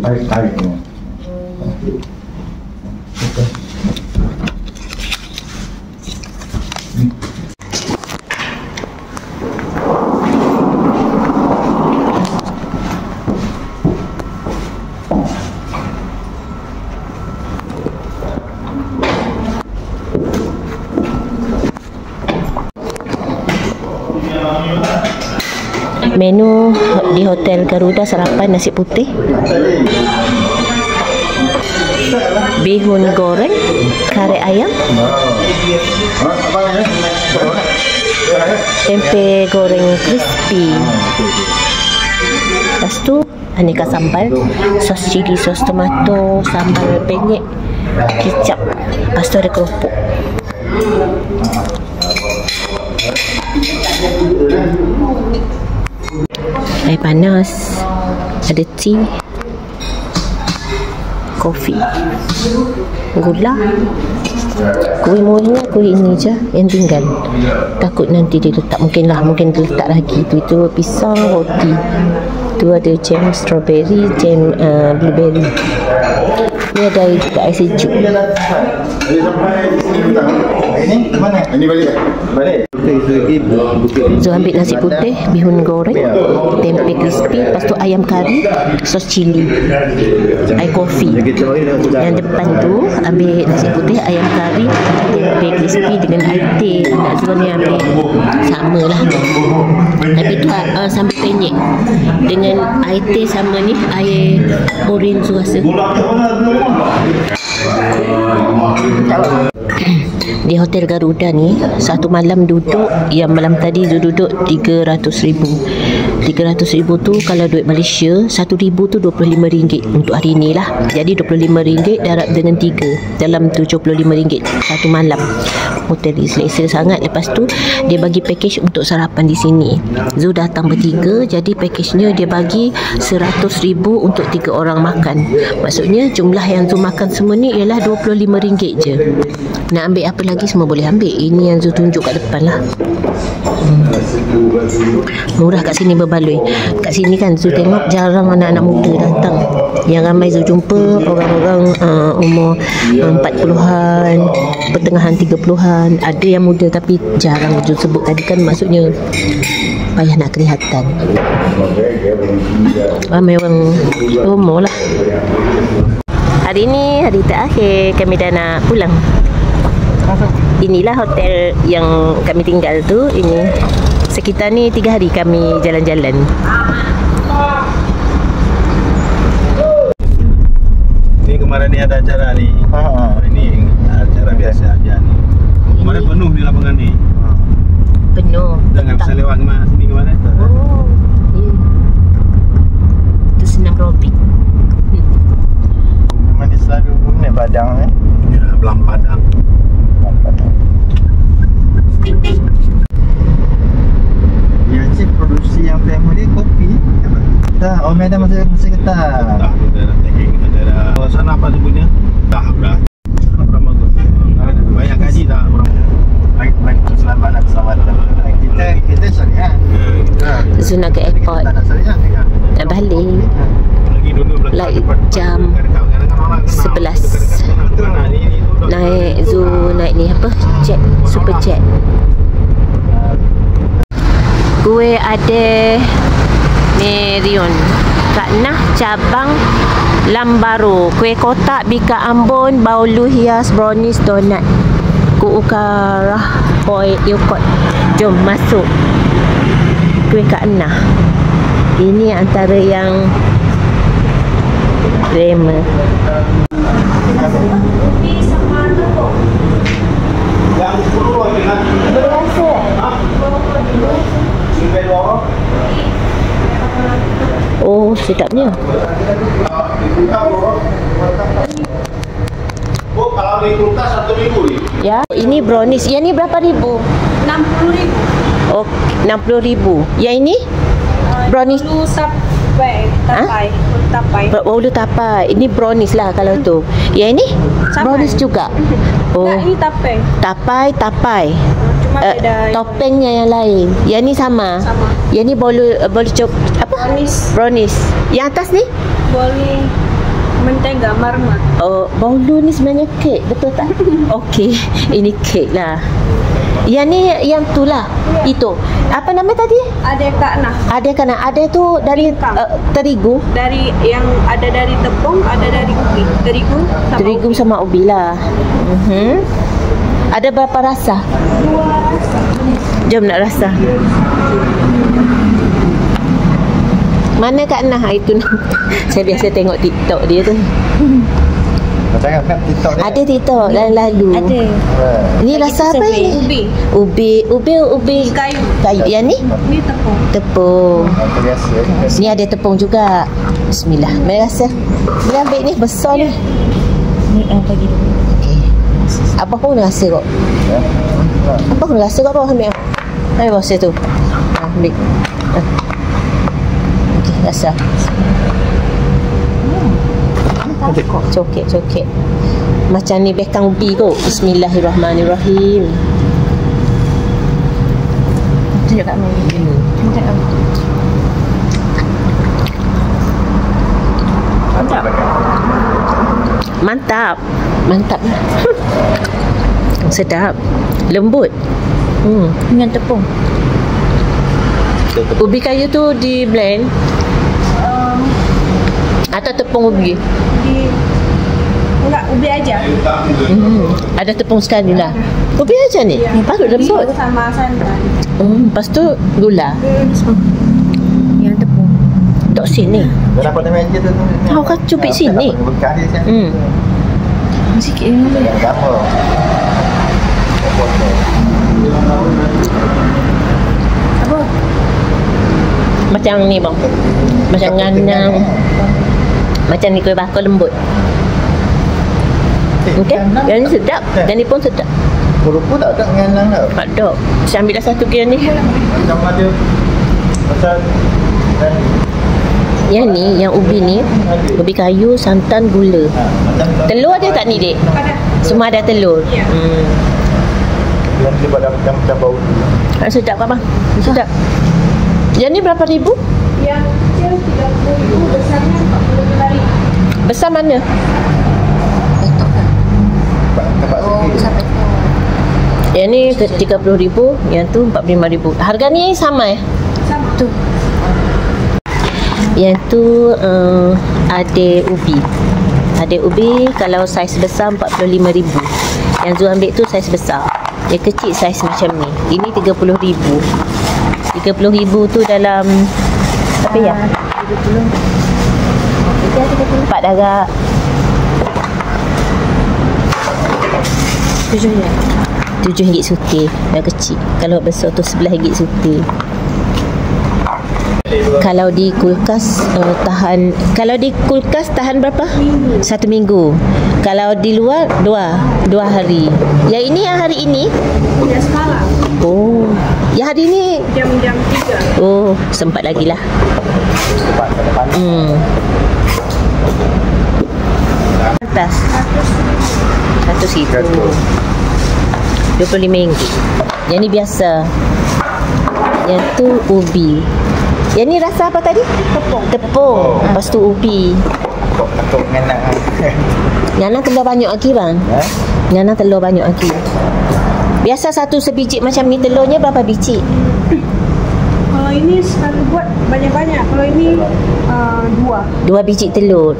Tarik. Menu di Hotel Garuda sarapan nasi putih, bihun goreng, kare ayam, tempe goreng crispy. Lepas tu aneka sambal, sos cili, sos tomato, sambal penyet, kicap. Lepas tu ada keropok. Air panas, ada tea, kopi, gula, kuih moyang, kuih ini je yang tinggal. Takut nanti dia letak, mungkin dia letak lagi. Itu pisang, roti. Tu ada jam strawberry, jam blueberry. Ni ada juga air sejuk. Ini mana? Ini balik. So ambil nasi putih, bihun goreng, tempe crispy, lepas tu ayam kari, sos cili, air kopi. Yang depan tu ambil nasi putih, ayam kari, tempe crispy dengan air teh. Anak Zul ni ambil sama lah, tapi tu sambal penyet dengan air teh sama ni, air orange rasa. Di Hotel Garuda ni satu malam duduk, yang malam tadi duduk 300,000. 300,000 tu kalau duit Malaysia 1,000 tu RM25 untuk hari ni lah. Jadi RM25 darab dengan 3 dalam RM75 satu malam. Hotel ni selesa sangat. Lepas tu dia bagi package untuk sarapan di sini. Zul datang bertiga, jadi package-nya dia bagi 100,000 untuk 3 orang makan. Maksudnya jumlah yang Zul makan semua ni ialah RM25 je. Nak ambil apa lagi semua boleh ambil. Ini yang Zul tunjuk kat depan lah. Murah kat sini berbaloi. Kat sini kan Zul tengok jarang anak-anak muda datang. Yang ramai Zul jumpa orang-orang umur 40-an, pertengahan 30-an. Ada yang muda tapi jarang Zul sebut tadi kan, maksudnya payah nak kelihatan. Ramai orang umur lah. Hari ni hari terakhir kami dah nak pulang. Inilah hotel yang kami tinggal tu. Ini sekitar ni 3 hari kami jalan-jalan. Ni kemarin ni ada acara ni. Ini acara biasa aja ni. Kemarin penuh di lapangan ni. Penuh. Jangan bisa lewat kemana sini kemarin. Oh, iya. Itu senam robik. Memang dia selalu guna Padang ni. Ya, Belam Padang. Ya, cik produksi yang famous ni kopi. Dah, Medan masih ketat. Dah, daerah tagging, daerah sana apa sebutnya? Dah. Orang bagus. Banyak gaji dah orang. Baik selamat nak selamat. Kita syariah. Zul nak ke airport. Nak syariah kan. Nak balik. Lagi dulu Like jam 11. Naik Zul naik ni apa? Jet, super jet. Kuih ada Merion, Kak Nah cabang Lambaro, kuih kotak Bika Ambon, baulu hias, brownies, donat, Kuukarah, Poi Yogurt. Jom masuk kuih Kak Nah. Ini antara yang rema. Oh, sedapnya. Oh, kalau di kulkas 1 minggu ni. Ya, ini brownies. Yang ni berapa ribu? 60.000. Oh, 60,000. Yang ini? Brownies. Ulu tapai. Ulu tapai. Ini brownies lah kalau tu. Yang ini? Tapai. Brownies juga. Oh. Nah, ini tapai. Tapai. Cuma beda. Topengnya yang lain. Yang ni sama. Sama. Yang ni bolu apa? Brownies. Brownies. Yang atas ni? Boleh mentega marmer. Oh, bolu ni sebenarnya kek, betul tak? Okey, ini kek lah. Yang ni yang tu lah. Itu. Apa nama tadi? Ada Kak Nah. Ada kan? Ada tu dari terigu. Dari yang ada dari tepung, ada dari ubi. Terigu sama ubi lah. Ada berapa rasa? Jom nak rasa. Mana Kak Nah itu? Saya biasa tengok TikTok dia tu. Macam kan TikTok dia. Ada TikTok lalu. Ada. Ni rasa apa ni? Ubi Kayu. Yang ni? Ni tepung. Tepung. Macam biasa. Ni ada tepung juga. Bismillah. Mari rasa. Ni ambil ni besar ni. Ni bagi dulu. Okey. Apa pun rasa kok. Ya. Apa pun rasa kok apa ambil. Mari rasa tu. Ambil. Okey, rasa. Cokek. Macam ni bekang ubi kot. Bismillahirrahmanirrahim. Tunjuk kat Mami. Tunjuk kat Mami. Mantap. Sedap. Lembut. Dengan tepung. Ubi kayu tu di blend atau tepung ubi? Enggak, ubi aja. Ada tepung sekali lah. Ubi aja ni? Patut lembut. Sama santan. Lepas tu gula. Yang tepung. Dok sini. Dah dapat meja tu. Kau kan cubit sini. Bekas dia kan. Sikit. Yang gambar. Apa? Macam ni bang. Macam nganang. Macam ni kuih bakar lembut. Okey. Yang ni sedap. Yang ni pun sedap. Rupa tak ada nganang tau. Tak ada. Saya ambil dah satu gear ni. Macam ada macam Yang ni, yang ubi ni, ubi kayu, santan, gula. Telur ada tak ni, Dek? Ada. Semua ada telur. Ya. yang dia buat macam bau. Sedap tak bang? Sedap. Yang ni berapa ribu? Yang kecil 30.000, besarnya 45.000. Besar mana? Tempat sendiri. Yang ni 30.000, yang tu 45.000. Harga ni sama ya? Sama. Tu. Yang tu ada ubi. Ada ubi kalau saiz besar 45.000. Yang Zul ambil tu saiz besar. Yang kecil saiz macam ni. Ini 30.000. 30.000 tu dalam apa ya? 30. 4 darab. 7 ya. RM7 suti yang kecil. Kalau besar tu RM11 suti. Kalau di kulkas tahan berapa? 1 minggu. Kalau di luar 2 hari. Yang ini yang hari ini? Ya semalam. Oh, yang hari ini Jam-jam 3. oh, sempat lagi lah. Atas RM100. RM25. Yang ni biasa. Yang tu ubi. Yang ni rasa apa tadi? Tepung. Lepas tu ubi. Takut nganang. Nganang telur banyak lagi bang. Nganang telur banyak lagi. Biasa satu sebiji macam ni telurnya berapa biji? Kalau ini sekali buat banyak-banyak. Kalau ini 2. 2 biji telur.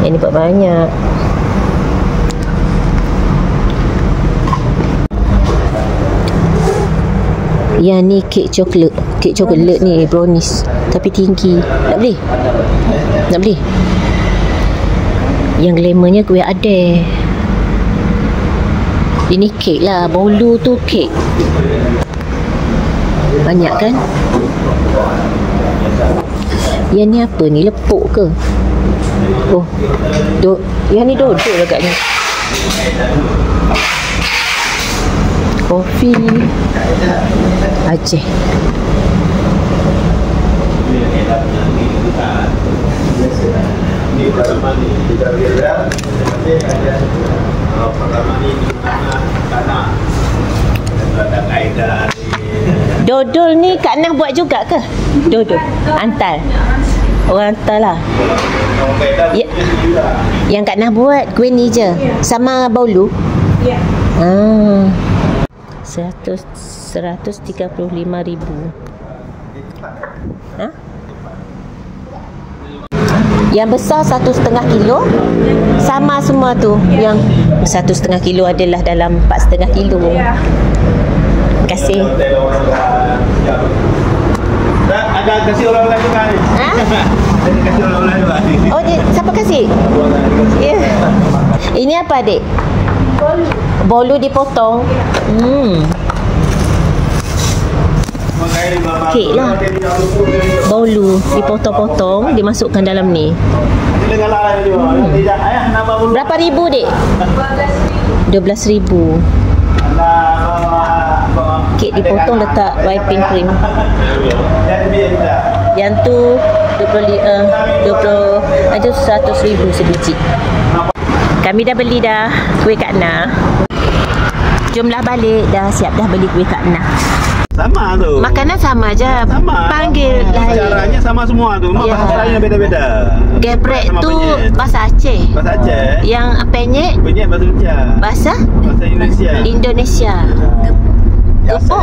Yang ni buat banyak. Yang ni kek coklat. Kek coklat ni brownies. Tapi tinggi. Nak beli? Nak beli? Yang glamournya kuih adeh. Ini kek lah. Bolu tu kek. Banyak kan? Yang ni apa ni? Lepuk ke? Oh, yang ni dodol agaknya. Kopi Aceh. Dodol ni Kak Nah buat juga ke? Dodol hantar. Orang hantar lah. Ya, yang Kak Nah buat kuih ni je. Sama baulu. Ya. 135,000. Ha? Yang besar 1,5 kilo sama semua tu. Yang 1,5 kilo adalah dalam 4,5 kilo. Ya. Terima kasih. Ada kasih orang lain juga ni. Ha? Ada kasih orang lain juga ni. Oh, siapa kasih? Ya. Ini apa, Adik? Bolu dipotong. Kek lah. Bolu dipotong-potong, dimasukkan dalam ni. Berapa ribu, Dek? 12,000. Kek dipotong, letak whipping cream. Yang tu 100,000 sebiji. Kami dah beli dah kuih Kak Nah. Jomlah balik, dah siap dah beli kuih Kak Nah. Sama tu. Makanan sama je. Sama. Panggil lain. Caranya sama semua tu. Cuma Ya. bahasanya beda-beda. Geprek Sama tu penyet. bahasa Aceh. Bahasa Aceh. Yang penyet Penyet bahasa Indonesia. bahasa Bahasa Indonesia. Indonesia.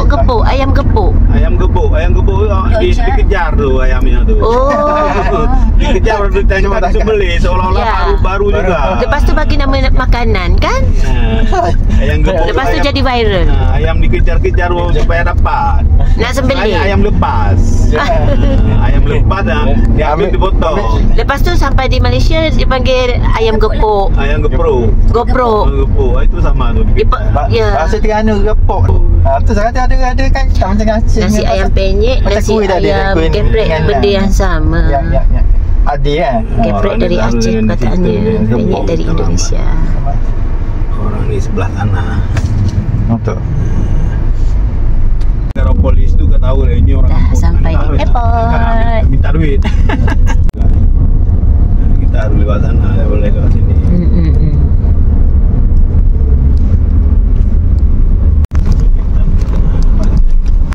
Gepuk, ayam gepuk. Ayam gebuk dikejar tu ayamnya tu. Oh. Dikejar baru ditanya pada sembelih seolah-olah Ya. baru juga. Lepas tu bagi nama makanan kan? Ayam gebuk. Lepas tu ayam- jadi viral. Ayam dikejar-kejar supaya dapat. Nak sembelih. Ayam lepas. Ayam lepas diambil dipotong. Lepas tu sampai di Malaysia dipanggil ayam gepuk. Ayam geprok. GoPro. Gepuk itu sama tu. Ya. Bahasa Terengganu gepok tu. Tu sekarang ada kan macam Aceh. Nasi ayam penyet, Macam nasi kuih tadi, ayam kuih ni geprek, dengan benda yang sama. Ya. Ada kan? Geprek Orang dari ni selalu Aceh dengan perkataannya, situ, dengan penyet gepuk dari kita Indonesia. Orang ni sebelah sana. Betul. Kalau polis tu kau tahu lah ini orang Dah kampung. sampai di Minta- airport. Minta duit. Kita harus lewat sana, tak boleh lewat sini.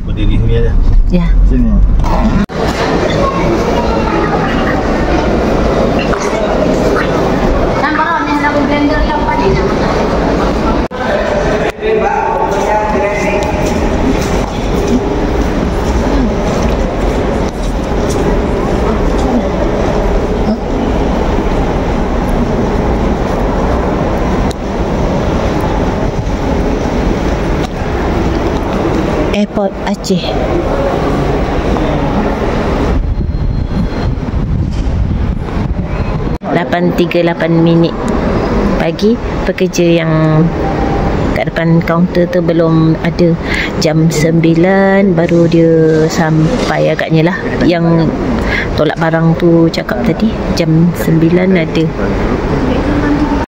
Berdiri sini aja. Ya. Sini. Airport Aceh. .38 pagi. Pekerja yang kat depan kaunter tu belum ada. Jam 9 baru dia sampai agaknya lah. Yang tolak barang tu cakap tadi jam 9 ada.